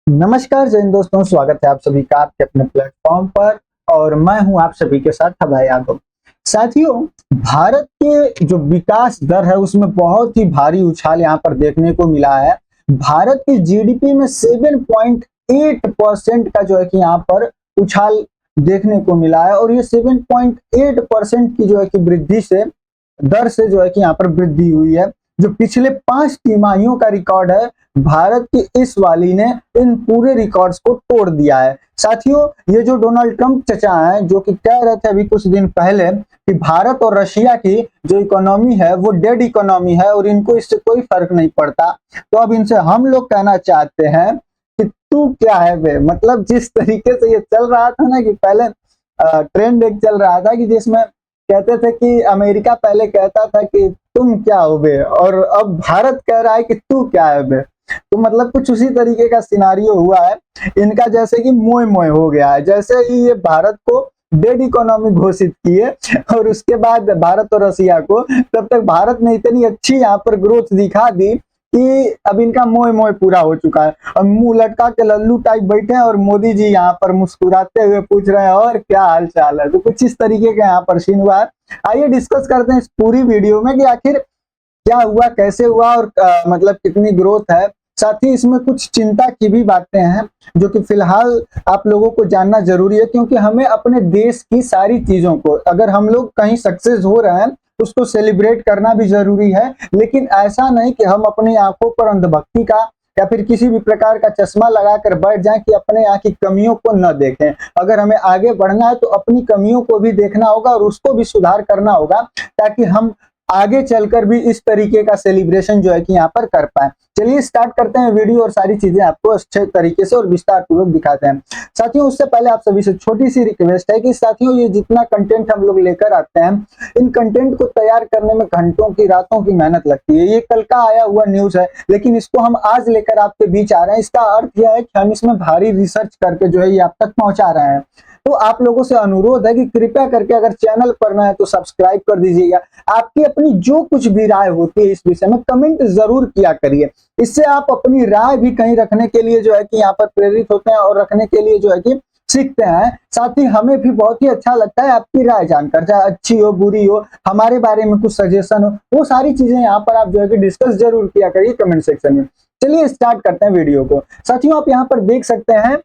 नमस्कार जय हिंद दोस्तों, स्वागत है आप सभी का आपके अपने प्लेटफॉर्म पर। और मैं हूं आप सभी के साथ अभय यादव। साथियों, भारत के जो विकास दर है उसमें बहुत ही भारी उछाल यहाँ पर देखने को मिला है। भारत की जीडीपी में 7.8% का जो है कि यहाँ पर उछाल देखने को मिला है। और ये 7.8% की जो है कि वृद्धि से दर से जो है कि यहाँ पर वृद्धि हुई है, जो पिछले 5 तिमाहियों का रिकॉर्ड है। भारत की इस वाली ने इन पूरे रिकॉर्ड्स को तोड़ दिया है। साथियों, ये जो डोनाल्ड ट्रंप चचा हैं जो कि कह रहे थे अभी कुछ दिन पहले कि भारत और रशिया की जो इकोनॉमी है वो डेड इकोनॉमी है और इनको इससे कोई फर्क नहीं पड़ता, तो अब इनसे हम लोग कहना चाहते हैं कि तू क्या है बे। मतलब जिस तरीके से ये चल रहा था ना कि पहले ट्रेंड एक चल रहा था कि जिसमें कहते थे कि अमेरिका पहले कहता था कि तुम क्या हो बे, और अब भारत कह रहा है कि तू क्या है बे। तो मतलब कुछ उसी तरीके का सिनारियो हुआ है इनका, जैसे कि मोय मोय हो गया है। जैसे ही ये भारत को डेड इकोनॉमी घोषित किए और उसके बाद भारत और रशिया को, तब तक भारत ने इतनी अच्छी यहाँ पर ग्रोथ दिखा दी कि अब इनका मोय मोय पूरा हो चुका है। और मुंह लटका के लल्लू टाइप बैठे हैं और मोदी जी यहाँ पर मुस्कुराते हुए पूछ रहे हैं और क्या हाल चाल है। तो कुछ इस तरीके का यहाँ पर सीन हुआ है। आइए डिस्कस करते हैं इस पूरी वीडियो में कि आखिर क्या हुआ, कैसे हुआ और मतलब कितनी ग्रोथ है। साथ ही इसमें कुछ चिंता की भी बातें हैं जो कि फिलहाल आप लोगों को जानना जरूरी है, क्योंकि हमें अपने देश की सारी चीजों को, अगर हम लोग कहीं सक्सेस हो रहे हैं उसको सेलिब्रेट करना भी जरूरी है। लेकिन ऐसा नहीं कि हम अपनी आंखों पर अंधभक्ति का या फिर किसी भी प्रकार का चश्मा लगाकर बैठ जाएं कि अपने यहाँ की कमियों को न देखें। अगर हमें आगे बढ़ना है तो अपनी कमियों को भी देखना होगा और उसको भी सुधार करना होगा, ताकि हम आगे चलकर भी इस तरीके का सेलिब्रेशन जो है कि यहाँ पर कर पाए। चलिए स्टार्ट करते हैं वीडियो और सारी चीजें आपको अच्छे तरीके से और विस्तार पूर्वक दिखाते हैं। साथियों, उससे पहले आप सभी से छोटी सी रिक्वेस्ट है कि साथियों, ये जितना कंटेंट हम लोग लेकर आते हैं, इन कंटेंट को तैयार करने में घंटों की रातों की मेहनत लगती है। ये कल का आया हुआ न्यूज है, लेकिन इसको हम आज लेकर आपके बीच आ रहे हैं। इसका अर्थ यह है कि हम इसमें भारी रिसर्च करके जो है ये आप तक पहुंचा रहे हैं। तो आप लोगों से अनुरोध है कि कृपया करके अगर चैनल पर नए हैं तो सब्सक्राइब कर दीजिएगा। आपकी अपनी जो कुछ भी राय होती है इस विषय में कमेंट जरूर किया करिए। इससे आप अपनी राय भी कहीं रखने के लिए जो है कि यहाँ पर प्रेरित होते हैं और रखने के लिए जो है कि सीखते हैं। साथ ही हमें भी बहुत ही अच्छा लगता है आपकी राय जानकर, चाहे अच्छी हो बुरी हो, हमारे बारे में कुछ सजेशन हो, वो सारी चीजें यहाँ पर आप जो है कि डिस्कस जरूर किया करिए कमेंट सेक्शन में। चलिए स्टार्ट करते हैं वीडियो को। साथियों, आप यहाँ पर देख सकते हैं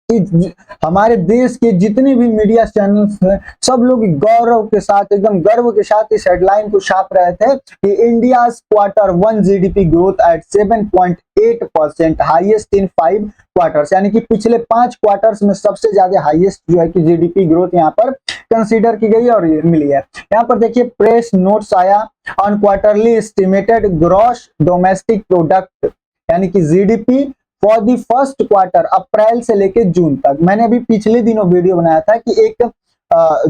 कि हमारे देश के जितने भी मीडिया चैनल्स हैं सब लोग गौरव के साथ, एकदम गर्व के साथ इस हेडलाइन को छाप रहे थे कि India Q1 GDP growth at 7.8%, highest in 5 quarters. यानी कि पिछले 5 क्वार्टर्स में सबसे ज्यादा हाईएस्ट जो है कि जीडीपी ग्रोथ यहाँ पर कंसीडर की गई और मिली है। यहाँ पर देखिए प्रेस नोट्स आया on quarterly estimated gross domestic product, यानी कि GDP for the first quarter, April से लेके जून तक। मैंने अभी पिछले दिनों वीडियो बनाया था कि एक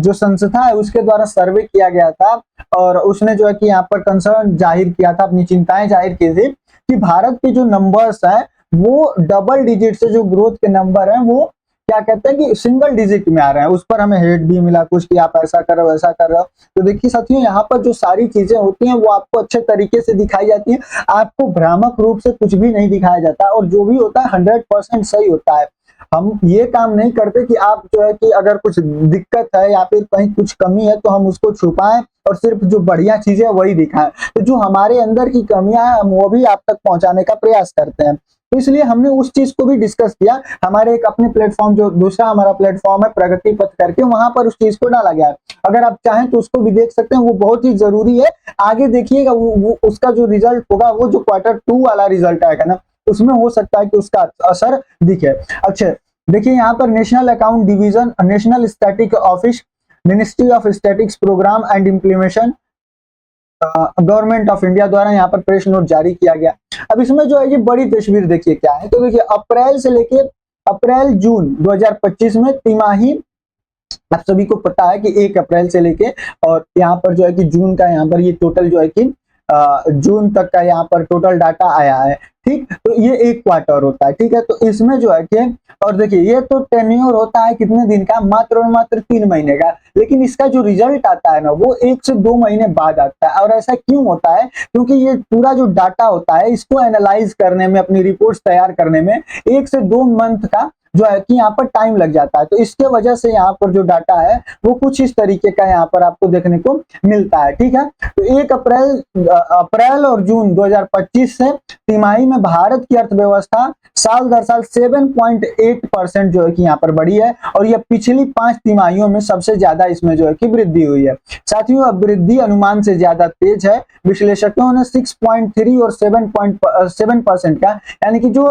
जो संस्था है उसके द्वारा सर्वे किया गया था और उसने जो है कि यहाँ पर कंसर्न जाहिर किया था, अपनी चिंताएं जाहिर की थी कि भारत के जो नंबर्स हैं वो डबल डिजिट से, जो ग्रोथ के नंबर हैं वो क्या कहते हैं कि सिंगल डिजिट में आ रहे हैं। उस पर हमें हेट भी मिला कुछ कि आप ऐसा कर रहे हो वैसा कर रहे हो। तो देखिए साथियों, यहाँ पर जो सारी चीजें होती हैं वो आपको अच्छे तरीके से दिखाई जाती है, आपको भ्रामक रूप से कुछ भी नहीं दिखाया जाता और जो भी होता है 100% सही होता है। हम ये काम नहीं करते कि आप जो है कि अगर कुछ दिक्कत है या फिर कहीं कुछ कमी है तो हम उसको छुपाएं और सिर्फ जो बढ़िया चीजें है वही दिखाएं। तो जो हमारे अंदर की कमियां हैं हम वो भी आप तक पहुंचाने का प्रयास करते हैं। तो इसलिए हमने उस चीज को भी डिस्कस किया। हमारे एक अपने प्लेटफॉर्म, जो दूसरा हमारा प्लेटफॉर्म है प्रगति पथ करके, वहां पर उस चीज को डाला गया है। अगर आप चाहें तो उसको भी देख सकते हैं, वो बहुत ही जरूरी है। आगे देखिएगा वो उसका जो रिजल्ट होगा, वो जो Q2 वाला रिजल्ट आएगा ना, उसमें हो सकता है कि उसका असर दिखे। अच्छा देखिए, यहाँ पर national account division, national static office, ministry of statics program and implementation, government of India द्वारा यहाँ पर प्रेस नोट जारी किया गया। अब इसमें जो है ये बड़ी तस्वीर देखिए क्या है। तो देखिए अप्रैल से लेके अप्रैल जून 2025 में तिमाही, आप सभी को पता है कि 1 अप्रैल से लेके और यहाँ पर जो है कि जून का यहाँ पर ये टोटल जो है कि जून तक का यहाँ पर टोटल डाटा आया है। ठीक। तो ये एक क्वार्टर होता है, ठीक है। तो इसमें जो है कि और देखिए ये तो टेन्योर होता है कितने दिन का, मात्र और मात्र 3 महीने का, लेकिन इसका जो रिजल्ट आता है ना वो 1 से 2 महीने बाद आता है। और ऐसा क्यों होता है, क्योंकि ये पूरा जो डाटा होता है इसको एनालाइज करने में, अपनी रिपोर्ट्स तैयार करने में 1 से 2 मंथ का जो है कि यहाँ पर टाइम लग जाता है। तो इसके वजह से यहाँ पर जो डाटा है वो कुछ इस तरीके का यहाँ पर आपको देखने को मिलता है, ठीक है। तो 1 अप्रैल और जून 2025 से तिमाही में भारत की अर्थव्यवस्था साल दर साल 7.8% जो है कि यहाँ पर बढ़ी है, और यह पिछली 5 तिमाहियों में सबसे ज्यादा इसमें जो है कि वृद्धि हुई है। साथियों, अब वृद्धि अनुमान से ज्यादा तेज है। विश्लेषकों ने 6.3 और 7.7% का, यानी कि जो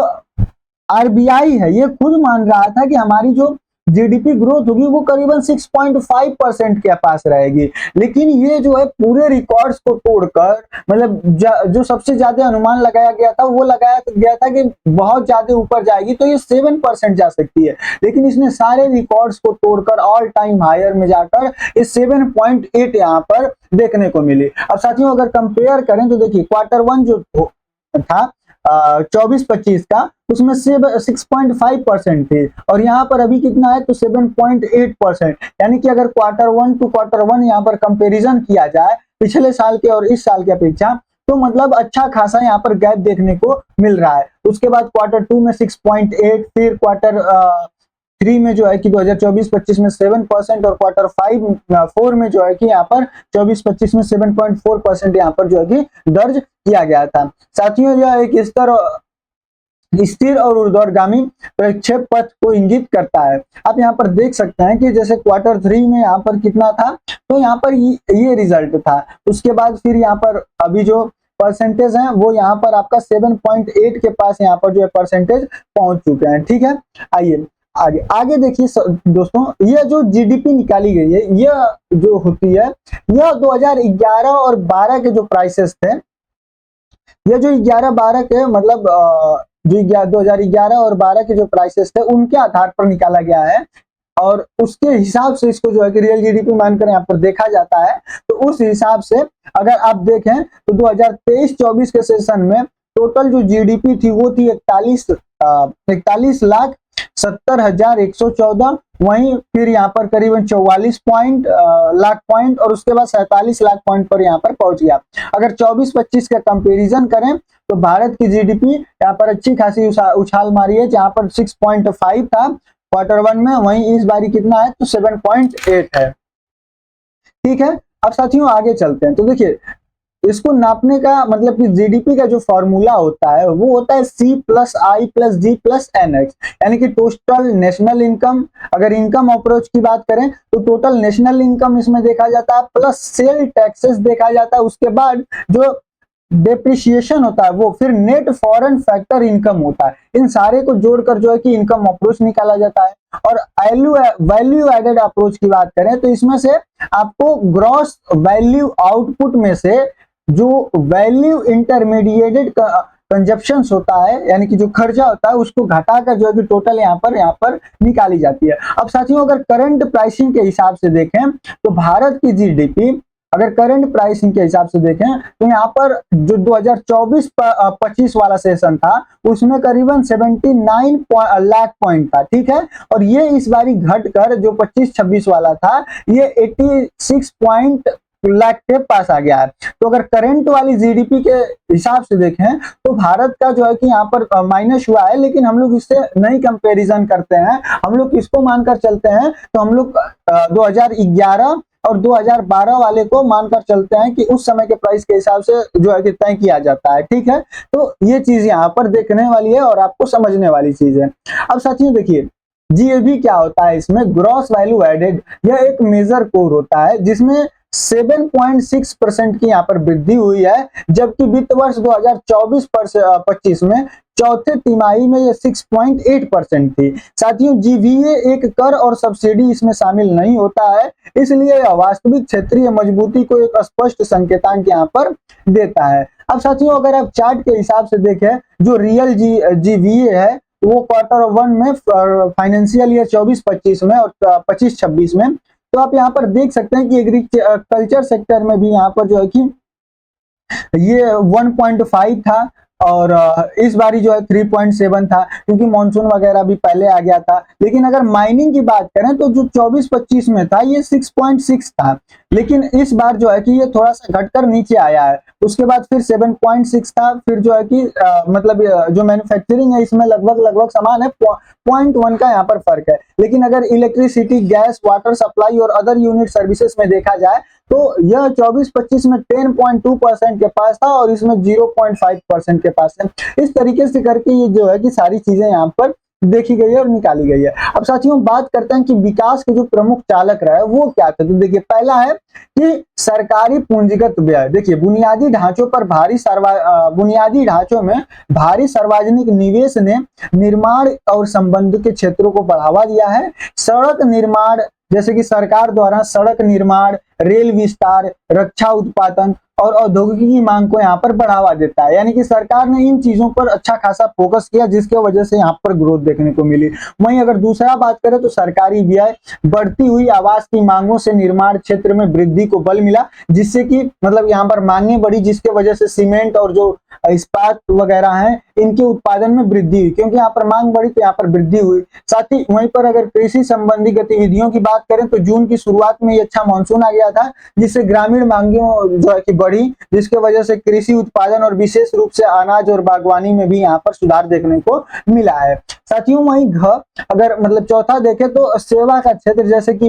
आरबीआई है ये खुद मान रहा था कि हमारी जो जीडीपी ग्रोथ होगी वो करीबन 6.5% के पास रहेगी, लेकिन ये जो है पूरे रिकॉर्ड्स को तोड़कर, मतलब जो सबसे ज्यादा अनुमान लगाया गया था वो लगाया गया था कि बहुत ज्यादा ऊपर जाएगी, तो ये 7% जा सकती है, लेकिन इसने सारे रिकॉर्ड्स को तोड़कर ऑल टाइम हायर में जाकर ये 7.8 यहाँ पर देखने को मिली। अब साथियों अगर कंपेयर करें तो देखिए Q1 जो था 24-25 का, उसमें 6.5% थी, और यहाँ पर अभी कितना है तो 7.8%, यानी कि अगर Q1 to Q1 यहाँ पर कंपैरिजन किया जाए पिछले साल के और इस साल की अपेक्षा, तो मतलब अच्छा खासा यहाँ पर गैप देखने को मिल रहा है। उसके बाद Q2 में 6.8, फिर Q3 में जो है कि 2024-25 में 7%, और Q4 में जो है कि यहाँ पर 24-25 में 7.4% यहाँ पर जो है कि दर्ज किया गया था। साथियों यह एक स्थिर और ऊर्ध्वगामी प्रक्षेप पथ को इंगित करता है। आप यहाँ पर देख सकते हैं कि जैसे Q3 में यहाँ पर कितना था, तो यहाँ पर ये रिजल्ट था। उसके बाद फिर यहाँ पर अभी जो परसेंटेज है वो यहाँ पर आपका 7.8 के पास यहाँ पर जो है परसेंटेज पहुंच चुके हैं, ठीक है। आइए आगे देखिए दोस्तों, यह जो जीडीपी निकाली गई है यह जो होती है, यह 2011 और 12 के जो प्राइसेस थे, यह जो 11-12 के मतलब जो 2011 और 12 के जो प्राइसेस थे उनके आधार पर निकाला गया है, और उसके हिसाब से इसको जो है कि रियल जीडीपी मानकर यहाँ पर देखा जाता है। तो उस हिसाब से अगर आप देखें तो 2023-24 के सेशन में टोटल जो जीडीपी थी वो थी 41,70,114, वहीं फिर यहाँ पर करीबन 44 लाख पॉइंट, और उसके बाद 47 लाख पॉइंट पर यहाँ पर पहुंच गया। अगर 24-25 का कंपैरिजन करें तो भारत की जीडीपी यहाँ पर अच्छी खासी उछाल मारी है, जहां पर 6.5 था Q1 में, वहीं इस बारी कितना है तो 7.8 है, ठीक है। अब साथियों आगे चलते हैं, तो देखिए इसको नापने का मतलब कि जीडीपी का जो फॉर्मूला होता है वो होता है C+I+G+NX, यानी कि टोटल नेशनल इनकम। अगर इनकम अप्रोच की बात करें तो टोटल नेशनल इनकम इसमें देखा जाता है, प्लस सेल टैक्सेस देखा जाता है, उसके बाद जो डेप्रिसिएशन होता है वो, फिर नेट फॉरेन फैक्टर इनकम होता है। इन सारे को जोड़कर जो है कि इनकम अप्रोच निकाला जाता है। और वैल्यू एडेड अप्रोच की बात करें तो इसमें से आपको ग्रॉस वैल्यू आउटपुट में से जो वैल्यू इंटरमीडिएटेड कंजप्शन होता है, यानी कि जो खर्चा होता है, उसको घटाकर जो है कि टोटल यहाँ पर निकाली जाती है। अब साथियों अगर करंट प्राइसिंग के हिसाब से देखें तो भारत की जीडीपी अगर करंट प्राइसिंग के हिसाब से देखें तो यहाँ पर जो 2024-25 वाला सेशन था उसमें करीबन 79 लाख पॉइंट था, ठीक है। और ये इस बारी घटकर जो 25-26 वाला था ये 86 लाख के पास आ गया है। तो अगर करंट वाली जीडीपी के हिसाब से देखें तो भारत का जो है कि यहाँ पर माइनस हुआ है, लेकिन हम लोग इससे नहीं कंपैरिजन करते हैं, हम लोग किसको मानकर चलते हैं तो हम लोग 2011 और 2012 वाले को मानकर चलते हैं कि उस समय के प्राइस के हिसाब से जो है कि तय किया जाता है, ठीक है। तो ये चीज यहाँ पर देखने वाली है और आपको समझने वाली चीज है। अब साथियों देखिए जीएबी क्या होता है, इसमें ग्रॉस वैल्यू एडेड, यह एक मेजर कोर होता है जिसमें 7.6% की यहाँ पर वृद्धि हुई है, जबकि वित्त वर्ष 2024-25 में चौथे तिमाही में ये 6.8% थी। साथियों जीवीए एक कर और सब्सिडी इसमें शामिल नहीं होता है, इसलिए यह वास्तविक क्षेत्रीय मजबूती को एक स्पष्ट संकेतांक यहाँ पर देता है। अब साथियों अगर आप चार्ट के हिसाब से देखें जो रियल जीवीए है वो Q1 में फाइनेंशियल ईयर 24-25 में और 25-26 में, तो आप यहाँ पर देख सकते हैं कि एग्रीकल्चर सेक्टर में भी यहाँ पर जो है कि ये 1.5 था, और इस बारी जो है 3.7 था, क्योंकि मानसून वगैरह भी पहले आ गया था। लेकिन अगर माइनिंग की बात करें तो जो 24-25 में था ये 6.6 था, लेकिन इस बार जो है कि ये थोड़ा सा घटकर नीचे आया है। उसके बाद फिर 7.6 था, फिर जो है कि मतलब जो मैन्युफैक्चरिंग है इसमें लगभग लगभग समान है, 0.1 का यहाँ पर फर्क है। लेकिन अगर इलेक्ट्रिसिटी, गैस, वाटर सप्लाई और अदर यूनिट सर्विसेज में देखा जाए तो यह 24-25 में 10.2% के पास था और इसमें 0.5% के पास है। इस तरीके से करके ये जो है कि सारी चीजें यहाँ पर देखी गई है और निकाली गई है। अब साथियों बात करते हैं कि विकास के जो प्रमुख चालक रहे वो क्या थे। तो देखिए पहला है कि सरकारी पूंजीगत व्यय। देखिए बुनियादी ढांचों पर बुनियादी ढांचों में भारी सार्वजनिक निवेश ने निर्माण और संबंध के क्षेत्रों को बढ़ावा दिया है। सड़क निर्माण, जैसे कि सरकार द्वारा सड़क निर्माण, रेल विस्तार, रक्षा उत्पादन और औद्योगिकी की मांग को यहाँ पर बढ़ावा देता है। यानी कि सरकार ने इन चीजों पर अच्छा खासा फोकस किया जिसके वजह से यहाँ पर ग्रोथ देखने को मिली। वहीं अगर दूसरा बात करें तो सरकारी व्यय, बढ़ती हुई आवास की मांगों से निर्माण क्षेत्र में वृद्धि को बल मिला, जिससे कि मतलब यहाँ पर मांगें बढ़ी जिसके वजह से सीमेंट और जो इस्पात वगैरह हैं इनके उत्पादन में वृद्धि हुई, क्योंकि यहाँ पर मांग बढ़ी तो यहाँ पर वृद्धि हुई। साथ ही वहीं पर अगर कृषि संबंधी गतिविधियों की बात करें तो जून की शुरुआत में अच्छा मानसून आ गया था, जिससे ग्रामीण मांगें जो है कि बढ़ी, जिसके वजह से कृषि उत्पादन और विशेष रूप से अनाज और बागवानी में भी यहाँ पर सुधार देखने को मिला है। साथियों वहीं अगर मतलब चौथा देखें तो सेवा का क्षेत्र, जैसे कि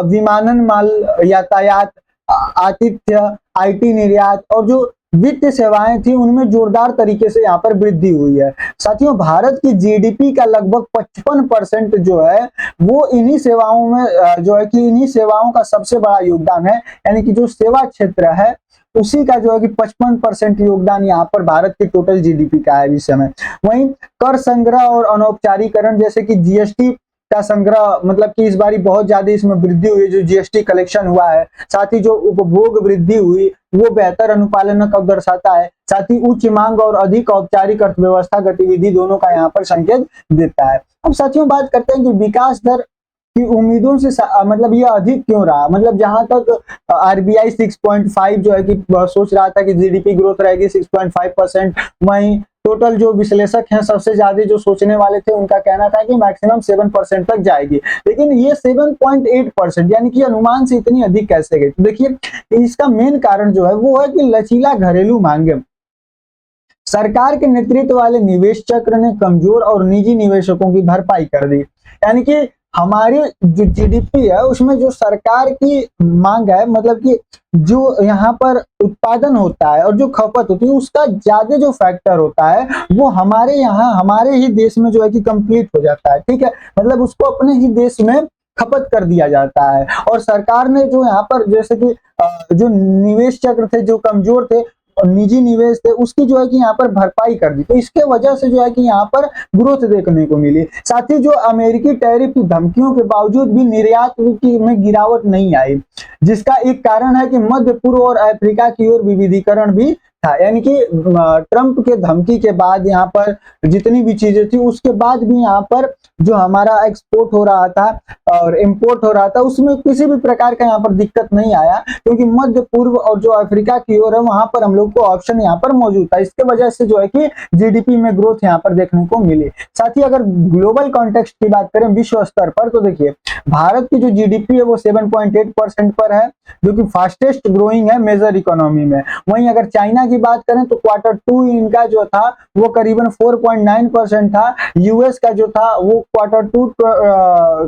विमानन, माल यातायात, आतिथ्य, आईटी निर्यात और जो वित्त सेवाएं थी उनमें जोरदार तरीके से यहाँ पर वृद्धि हुई है। साथियों भारत की जीडीपी का लगभग 55% जो है वो इन्हीं सेवाओं में जो है कि इन्हीं सेवाओं का सबसे बड़ा योगदान है। यानी कि जो सेवा क्षेत्र है उसी का जो है कि 55% योगदान यहाँ पर भारत की टोटल जीडीपी का है इस समय। वहीं कर संग्रह और अनौपचारिकरण, जैसे कि जीएसटी का संग्रह, मतलब कि इस बारी बहुत ज्यादा इसमें वृद्धि हुई, जो जीएसटी कलेक्शन हुआ है। साथ ही जो उपभोग वृद्धि हुई वो बेहतर अनुपालन को दर्शाता है। साथ ही उच्च मांग और अधिक औपचारिक अर्थव्यवस्था गतिविधि दोनों का यहाँ पर संकेत देता है। अब साथियों बात करते हैं कि विकास दर की उम्मीदों से मतलब ये अधिक क्यों रहा। मतलब जहां तक आरबीआई 6.5 जो है कि सोच रहा था कि जीडीपी ग्रोथ रहेगी 6.5%, वहीं टोटल जो विश्लेषक हैं सबसे ज्यादा जो सोचने वाले थे उनका कहना था कि मैक्सिमम 7% तक जाएगी, लेकिन ये 7.8% यानी कि अनुमान से इतनी अधिक कैसे गई। तो देखिए इसका मेन कारण जो है वो है कि लचीला घरेलू मांगे। सरकार के नेतृत्व वाले निवेश चक्र ने कमजोर और निजी निवेशकों की भरपाई कर दी। यानी कि हमारी जो जीडीपी है उसमें जो सरकार की मांग है, मतलब कि जो यहाँ पर उत्पादन होता है और जो खपत होती है उसका ज्यादा जो फैक्टर होता है वो हमारे यहाँ हमारे ही देश में जो है कि कंप्लीट हो जाता है। ठीक है, मतलब उसको अपने ही देश में खपत कर दिया जाता है। और सरकार ने जो यहाँ पर जैसे कि जो निवेश चक्र थे जो कमजोर थे और निजी निवेश थे उसकी जो है कि यहाँ पर भरपाई कर दी, तो इसके वजह से जो है कि यहाँ पर ग्रोथ देखने को मिली। साथ ही जो अमेरिकी टैरिफ की धमकियों के बावजूद भी निर्यात में गिरावट नहीं आई, जिसका एक कारण है कि मध्य पूर्व और अफ्रीका की ओर विविधीकरण भी था। यानी कि ट्रंप के धमकी के बाद यहाँ पर जितनी भी चीजें थी उसके बाद भी यहाँ पर जो हमारा एक्सपोर्ट हो रहा था और इंपोर्ट हो रहा था उसमें किसी भी प्रकार का यहाँ पर दिक्कत नहीं आया, क्योंकि मध्य पूर्व और जो अफ्रीका की ओर है वहां पर हम लोग को ऑप्शन यहाँ पर मौजूद था। इसके वजह से जो है कि जीडीपी में ग्रोथ यहाँ पर देखने को मिली। साथ ही अगर ग्लोबल कॉन्टेक्स्ट की बात करें विश्व स्तर पर तो देखिए भारत की जो जीडीपी है वो 7.8% पर है, जो कि फास्टेस्ट ग्रोइंग है मेजर इकोनॉमी में। वहीं अगर चाइना की बात करें तो Q2 इनका जो था वो करीबन 4.9% था। यूएस का जो था वो Q2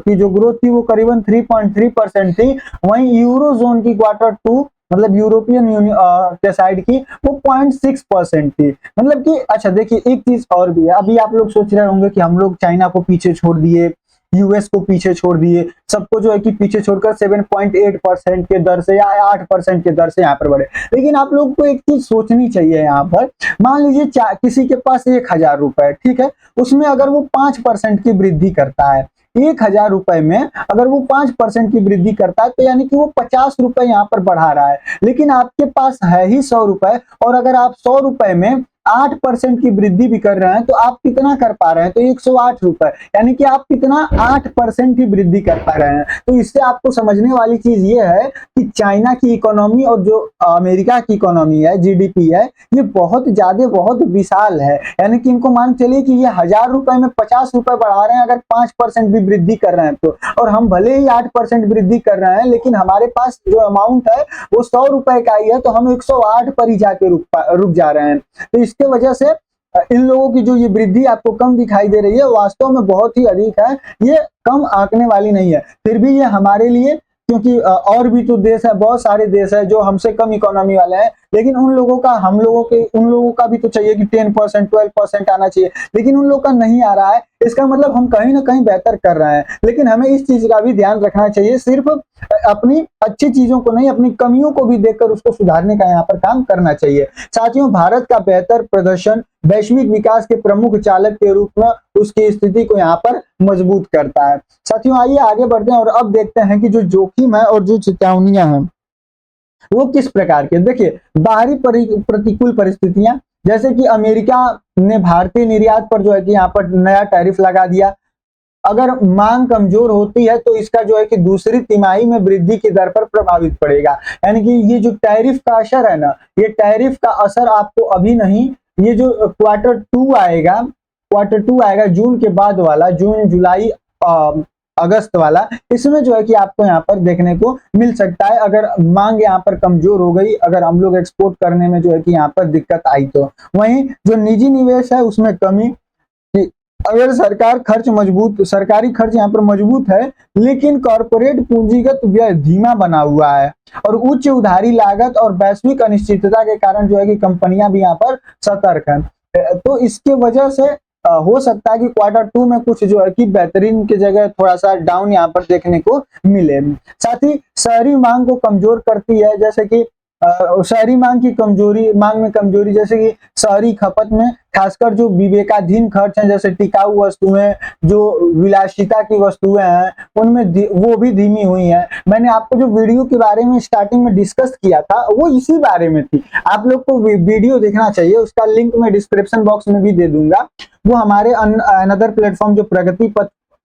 की जो ग्रोथ थी वो करीबन 3.3% थी। वहीं यूरो जोन की Q2 मतलब यूरोपियन यूनियन के साइड की वो 0.6% थी। मतलब कि अच्छा देखिए एक चीज और भी है, अभी आप लोग सोच रहे होंगे कि हम लोग चाइना को पीछे छोड़ दिए, यूएस को पीछे छोड़ दिए, सबको जो है कि पीछे छोड़कर 7.8% के दर से या 8% के दर से यहाँ पर बढ़े। लेकिन आप लोग को एक चीज सोचनी चाहिए यहाँ पर, मान लीजिए किसी के पास 1,000 रुपए, ठीक है, उसमें अगर वो 5% की वृद्धि करता है, 1,000 रुपए में अगर वो 5% की वृद्धि करता है तो यानी कि वो 50 रुपए यहाँ पर बढ़ा रहा है। लेकिन आपके पास है ही 100 रुपए और अगर आप 100 रुपए में 8% की वृद्धि भी कर रहे हैं तो आप कितना कर पा रहे हैं, तो 108 रुपए, यानी कि आप कितना 8% की वृद्धि कर पा रहे हैं। तो इससे आपको समझने वाली चीज ये है कि चाइना की इकोनॉमी और जो अमेरिका की इकोनॉमी है, जीडीपी है, ये बहुत ज्यादा बहुत विशाल है। यानी कि इनको मान चलिए कि ये 1000 रुपए में 50 रुपए बढ़ा रहे हैं अगर 5% भी वृद्धि कर रहे हैं तो, और हम भले ही 8% वृद्धि कर रहे हैं लेकिन हमारे पास जो अमाउंट है वो 100 रुपए का ही है, तो हम 108 पर ही जाके रुक जा रहे हैं। तो इसके वजह से इन लोगों की जो ये वृद्धि आपको कम दिखाई दे रही है वास्तव में बहुत ही अधिक है, ये कम आंकने वाली नहीं है। फिर भी ये हमारे लिए, क्योंकि और भी तो देश है, बहुत सारे देश है जो हमसे कम इकोनॉमी वाले हैं, लेकिन उन लोगों का उन लोगों का भी तो चाहिए कि 10% 12% आना चाहिए, लेकिन उन लोगों का नहीं आ रहा है। इसका मतलब हम कहीं ना कहीं बेहतर कर रहे हैं, लेकिन हमें इस चीज का भी ध्यान रखना चाहिए, सिर्फ अपनी अच्छी चीजों को नहीं, अपनी कमियों को भी देखकर उसको सुधारने का यहाँ पर काम करना चाहिए। साथियों, भारत का बेहतर प्रदर्शन वैश्विक विकास के प्रमुख चालक के रूप में उसकी स्थिति को यहाँ पर मजबूत करता है। साथियों, आइए आगे बढ़ते हैं और अब देखते हैं कि जो जोखिम है और जो चेतावनियां हैं वो किस प्रकार के। देखिए, बाहरी प्रतिकूल परिस्थितियां, जैसे कि अमेरिका ने भारतीय निर्यात पर जो है कि यहाँ पर नया टैरिफ लगा दिया। अगर मांग कमजोर होती है तो इसका जो है कि दूसरी तिमाही में वृद्धि की दर पर प्रभावित पड़ेगा। यानी कि ये जो टैरिफ का असर है ना, ये टैरिफ का असर आपको अभी नहीं, ये जो क्वार्टर टू आएगा जून के बाद वाला, जून जुलाई अगस्त वाला, इसमें जो है कि आपको यहाँ पर देखने को मिल सकता है। अगर मांग यहाँ पर कमजोर हो गई, अगर हम लोग एक्सपोर्ट करने में जो है कि यहाँ पर दिक्कत आई तो। वहीं जो निजी निवेश है उसमें कमी, अगर सरकारी खर्च यहाँ पर मजबूत है लेकिन कॉरपोरेट पूंजीगत व्यय धीमा बना हुआ है, और उच्च उधारी लागत और वैश्विक अनिश्चितता के कारण जो है कि कंपनियां भी यहाँ पर सतर्क हैं। तो इसके वजह से हो सकता है कि क्वार्टर टू में कुछ जो है कि बेहतरीन की जगह थोड़ा सा डाउन यहाँ पर देखने को मिले। साथ ही शहरी मांग को कमजोर करती है, जैसे कि शहरी मांग में कमजोरी, जैसे कि शहरी खपत में खासकर जो विवेकाधीन खर्च हैं, जैसे टिकाऊ वस्तुएं, जो विलासिता की वस्तुएं हैं, उनमें वो भी धीमी हुई हैं। मैंने आपको जो वीडियो के बारे में स्टार्टिंग में डिस्कस किया था वो इसी बारे में थी, आप लोग को वीडियो देखना चाहिए, उसका लिंक मैं डिस्क्रिप्शन बॉक्स में भी दे दूंगा। वो हमारे अनदर प्लेटफॉर्म जो प्रगति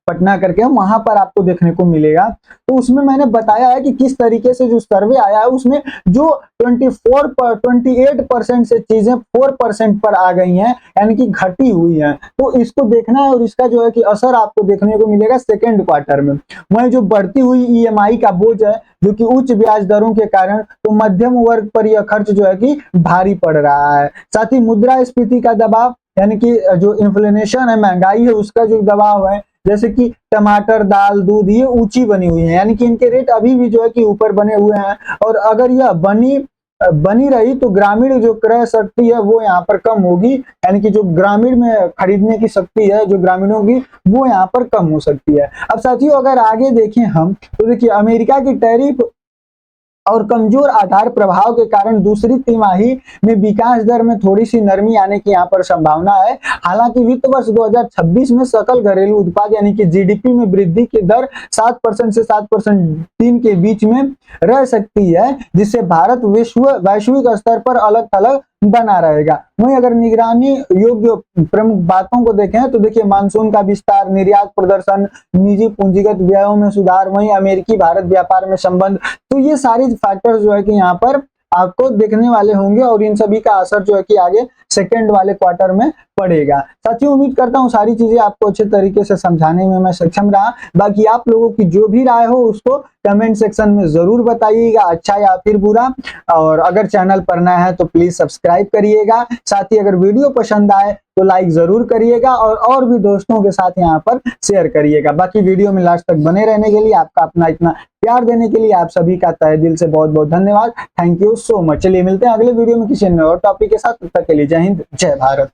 पटना करके वहां पर आपको देखने को मिलेगा। तो उसमें मैंने बताया है कि किस तरीके से जो सर्वे आया है उसमें जो 28% से चीजें 4% पर आ गई हैं, यानी कि घटी हुई हैं। तो इसको देखना है और इसका जो है कि असर आपको देखने को मिलेगा सेकेंड क्वार्टर में। वहीं जो बढ़ती हुई ईएमआई का बोझ है, जो कि उच्च ब्याज दरों के कारण, तो मध्यम वर्ग पर यह खर्च जो है कि भारी पड़ रहा है। साथ ही मुद्रास्फीति का दबाव, यानी कि जो इन्फ्लेशन है, महंगाई है, उसका जो दबाव है, जैसे कि टमाटर, दाल, दूध, ये ऊंची बनी हुई है, यानी कि इनके रेट अभी भी जो है कि ऊपर बने हुए हैं। और अगर यह बनी रही तो ग्रामीण जो क्रय शक्ति है वो यहाँ पर कम होगी, यानी कि जो ग्रामीण में खरीदने की शक्ति है जो ग्रामीणों की, वो यहाँ पर कम हो सकती है। अब साथियों, अगर आगे देखें हम तो देखिए, अमेरिका की टैरिफ और कमजोर आधार प्रभाव के कारण दूसरी तिमाही में विकास दर में थोड़ी सी नरमी आने की यहाँ पर संभावना है। हालांकि वित्त वर्ष 2026 में सकल घरेलू उत्पाद यानी कि जीडीपी में वृद्धि की दर 7% से 7.3 के बीच में रह सकती है, जिससे भारत वैश्विक स्तर पर अलग थलग बना रहेगा। वहीं अगर निगरानी योग्य प्रमुख बातों को देखें तो देखिए, मानसून का विस्तार, निर्यात प्रदर्शन, निजी पूंजीगत व्ययों में सुधार, वहीं अमेरिकी भारत व्यापार में संबंध, तो ये सारे फैक्टर्स जो है कि यहाँ पर आपको देखने वाले होंगे और इन सभी का असर जो है कि आगे सेकेंड वाले क्वार्टर में पड़ेगा। साथियों, उम्मीद करता हूँ सारी चीजें आपको अच्छे तरीके से समझाने में मैं सक्षम रहा। बाकी आप लोगों की जो भी राय हो उसको कमेंट सेक्शन में जरूर बताइएगा, अच्छा या फिर बुरा। और अगर चैनल पर नया है तो प्लीज सब्सक्राइब करिएगा। साथ ही अगर वीडियो पसंद आए तो लाइक जरूर करिएगा और भी दोस्तों के साथ यहाँ पर शेयर करिएगा। बाकी वीडियो में लास्ट तक बने रहने के लिए, आपका अपना इतना प्यार देने के लिए आप सभी का तहे दिल से बहुत बहुत धन्यवाद। Thank you so much. चलिए मिलते हैं अगले वीडियो में किसी नए और टॉपिक के साथ। तब तक के लिए जय हिंद, जय भारत।